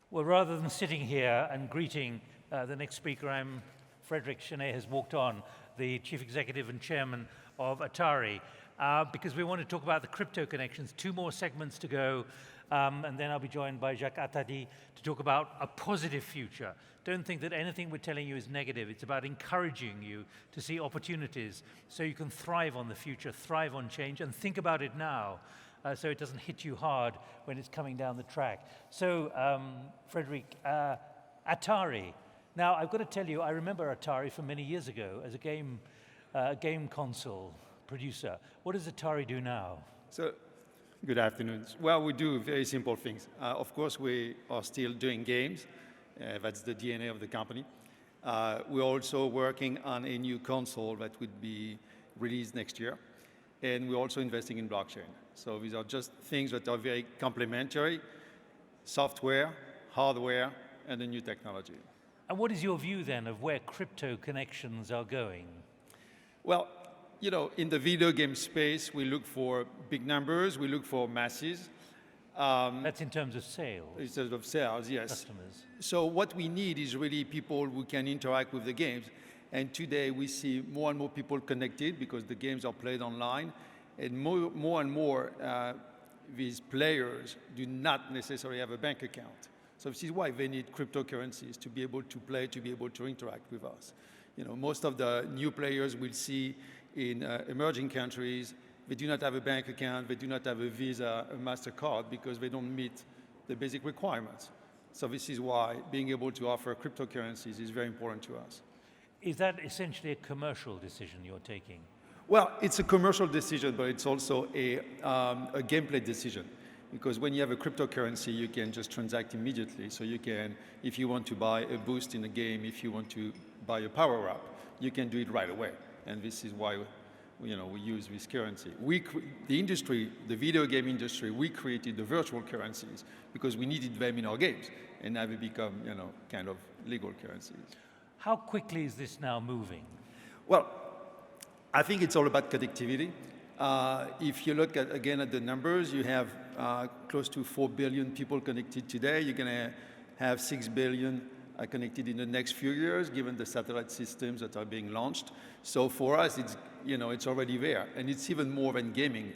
Well, rather than sitting here and greeting the next speaker, Frederic Chesnais has walked on, the Chief Executive and Chairman of Atari, because we want to talk about the crypto connections. 2 more segments to go, and then I'll be joined by Jacques Attali to talk about a positive future. Don't think that anything we're telling you is negative. It's about encouraging you to see opportunities so you can thrive on the future, thrive on change, and think about it now. So it doesn't hit you hard when it's coming down the track. So, Frederic, Atari. Now, I've got to tell you, I remember Atari from many years ago as a game console producer. What does Atari do now? So, good afternoon. Well, we do very simple things. Of course, we are still doing games. That's the DNA of the company. We're also working on a new console that would be released next year. And we're also investing in blockchain. So these are just things that are very complementary: software, hardware, and a new technology. And what is your view then of where crypto connections are going? Well, you know, in the video game space, we look for big numbers, we look for masses. That's in terms of sales. In terms of sales, yes. Customers. So what we need is really people who can interact with the games. And today we see more and more people connected because the games are played online. And more and more, these players do not necessarily have a bank account. So this is why they need cryptocurrencies to be able to play, to be able to interact with us. You know, most of the new players we'll see in emerging countries, they do not have a bank account, they do not have a Visa, a MasterCard, because they don't meet the basic requirements. So this is why being able to offer cryptocurrencies is very important to us. Is that essentially a commercial decision you're taking? Well, it's a commercial decision, but it's also a gameplay decision. Because when you have a cryptocurrency, you can just transact immediately. So you can, if you want to buy a boost in a game, if you want to buy a power-up, you can do it right away. And this is why we use this currency. The industry, the video game industry, we created the virtual currencies because we needed them in our games. And now they become, kind of legal currencies. How quickly is this now moving? Well, I think it's all about connectivity. If you look again at the numbers, you have close to 4 billion people connected today. You're going to have 6 billion connected in the next few years, given the satellite systems that are being launched. So for us, it's already there, and it's even more than gaming.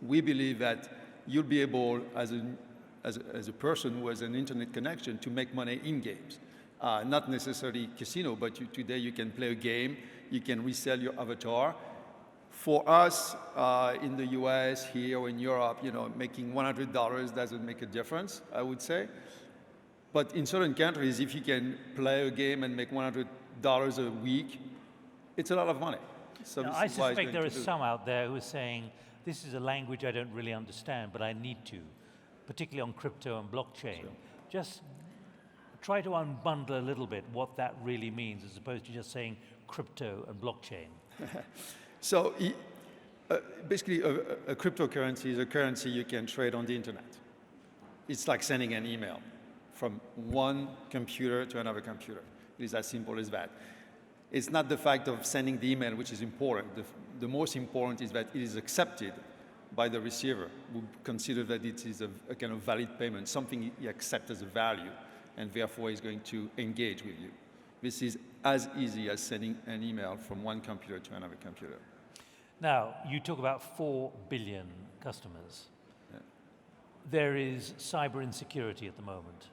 We believe that you'll be able, as a person who has an internet connection, to make money in games. Not necessarily casino, but today you can play a game, you can resell your avatar. For us, in the US, here, or in Europe, making $100 doesn't make a difference, I would say. But in certain countries, if you can play a game and make $100 a week, it's a lot of money. So now, I suspect there are some out there who are saying, this is a language I don't really understand, but I need to, particularly on crypto and blockchain. Sure. Just try to unbundle a little bit what that really means, as opposed to just saying crypto and blockchain. So basically, a cryptocurrency is a currency you can trade on the internet. It's like sending an email from one computer to another computer. It is as simple as that. It's not the fact of sending the email which is important. The most important is that it is accepted by the receiver, who consider that it is a kind of valid payment, something he accepts as a value, and therefore is going to engage with you. This is as easy as sending an email from one computer to another computer. Now, you talk about 4 billion customers. Yeah. There is cyber insecurity at the moment.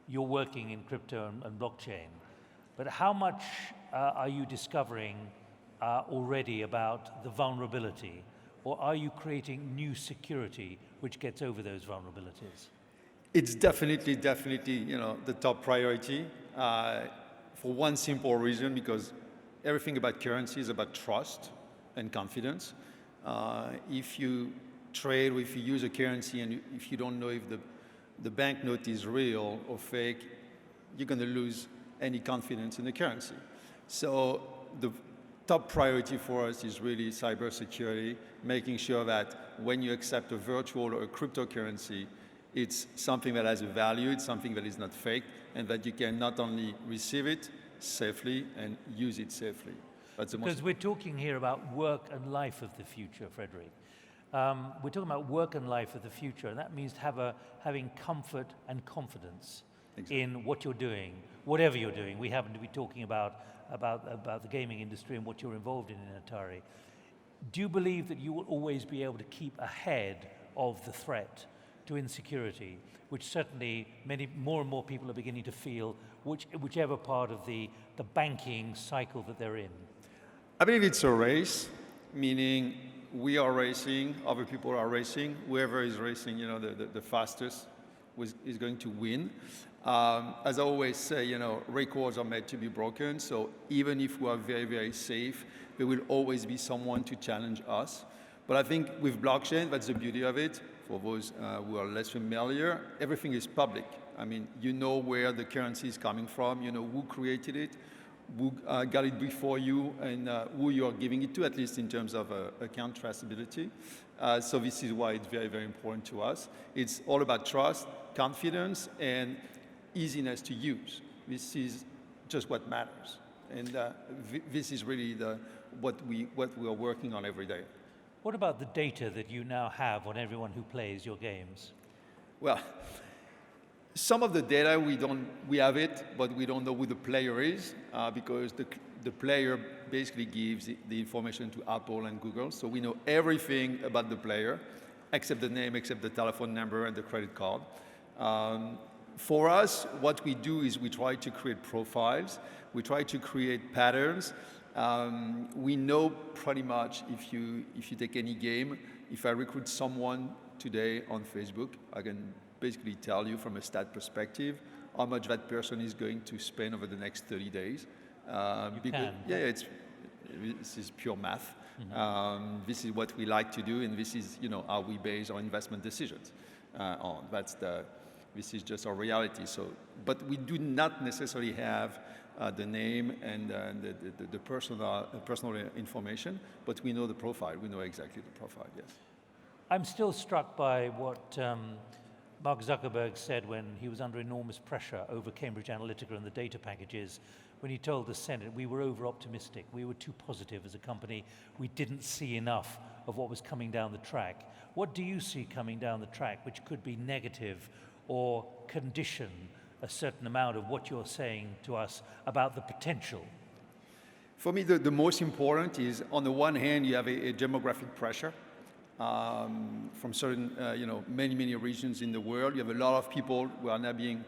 You're working in crypto and blockchain. But how much are you discovering already about the vulnerability? Or are you creating new security which gets over those vulnerabilities? It's definitely, the top priority for one simple reason, because everything about currency is about trust and confidence. If you trade, or if you use a currency and if you don't know if the banknote is real or fake, you're going to lose any confidence in the currency. So the top priority for us is really cybersecurity, making sure that when you accept a virtual or a cryptocurrency, it's something that has a value, it's something that is not fake, and that you can not only receive it safely and use it safely. That's the because we're talking here about work and life of the future, Frederic. We're talking about work and life of the future, and that means having comfort and confidence in what you're doing, whatever you're doing. We happen to be talking about the gaming industry and what you're involved in Atari. Do you believe that you will always be able to keep ahead of the threat to insecurity, which certainly more and more people are beginning to feel, whichever part of the banking cycle that they're in? I believe it's a race, meaning we are racing, other people are racing. Whoever is racing, the fastest is going to win. As I always say, records are made to be broken. So even if we are very, very safe, there will always be someone to challenge us. But I think with blockchain, that's the beauty of it. For those who are less familiar, everything is public. I mean, you know where the currency is coming from, you know who created it, who got it before you, and who you are giving it to, at least in terms of account traceability. So this is why it's very, very important to us. It's all about trust, confidence, and easiness to use. This is just what matters. And this is really what we are working on every day. What about the data that you now have on everyone who plays your games? Well, some of the data we have it, but we don't know who the player is because the player basically gives the information to Apple and Google. So we know everything about the player, except the name, except the telephone number and the credit card. For us, what we do is we try to create profiles. We try to create patterns. We know pretty much if you take any game, if I recruit someone today on Facebook, I can basically tell you from a stat perspective how much that person is going to spend over the next 30 days. This is pure math. Mm-hmm. This is what we like to do, and this is how we base our investment decisions on. This is just our reality. So, but we do not necessarily have the name and the personal information, but we know the profile. We know exactly the profile, yes. I'm still struck by what Mark Zuckerberg said when he was under enormous pressure over Cambridge Analytica and the data packages, when he told the Senate we were over-optimistic, we were too positive as a company, we didn't see enough of what was coming down the track. What do you see coming down the track which could be negative or condition a certain amount of what you're saying to us about the potential? For me, the most important is, on the one hand, you have a demographic pressure from certain, many regions in the world. You have a lot of people who are now being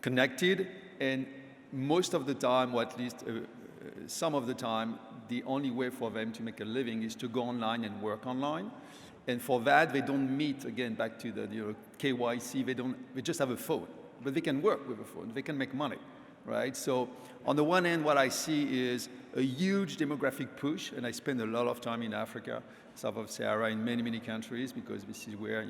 connected, and most of the time, or at least some of the time, the only way for them to make a living is to go online and work online. And for that, they don't meet, again, back to the KYC, they just have a phone. But they can work with a phone, they can make money, right? So on the one hand, what I see is a huge demographic push, and I spend a lot of time in Africa, south of Sahara, in many countries, because this is where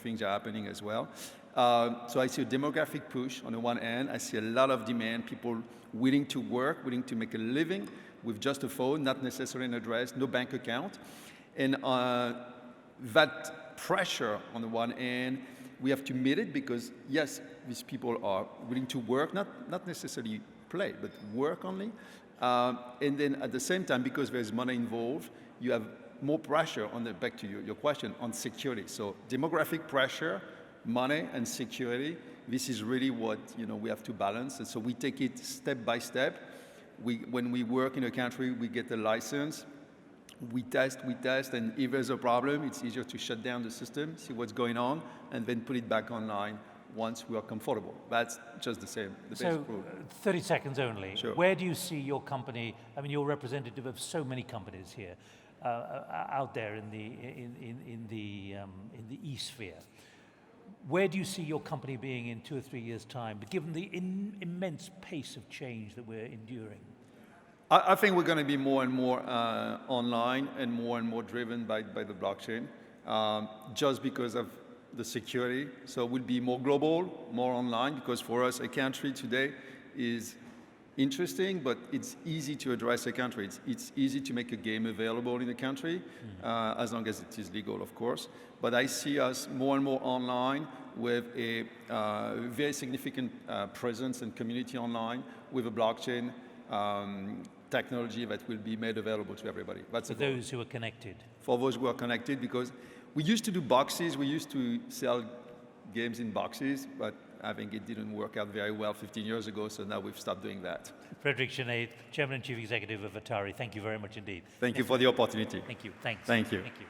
things are happening as well. So I see a demographic push on the one hand. I see a lot of demand, people willing to work, willing to make a living with just a phone, not necessarily an address, no bank account. And that pressure on the one hand, we have to meet it because, yes, these people are willing to work, not necessarily play, but work only. And then at the same time, because there's money involved, you have more pressure back to your question, on security. So demographic pressure, money and security, this is really what we have to balance. And so we take it step by step. When we work in a country, we get a license. We test, and if there's a problem, it's easier to shut down the system, see what's going on, and then put it back online once we are comfortable. That's just the same. So, 30 seconds only. Sure. Where do you see your company? I mean, you're representative of so many companies here out there in the e-sphere. Where do you see your company being in 2 or 3 years' time, given the immense pace of change that we're enduring? I think we're going to be more and more online and more driven by the blockchain, just because of the security. So we'll be more global, more online, because for us, a country today is interesting, but it's easy to address a country. It's easy to make a game available in a country, as long as it is legal, of course. But I see us more and more online with a very significant presence and community online with a blockchain technology that will be made available to everybody. That's for those who are connected. For those who are connected, because we used to do boxes, we used to sell games in boxes, but I think it didn't work out very well 15 years ago, so now we've stopped doing that. Frederic Chesnais, Chairman and Chief Executive of Atari, thank you very much indeed. Thank you for the opportunity. Thank you. Thanks. Thank you. Thank you.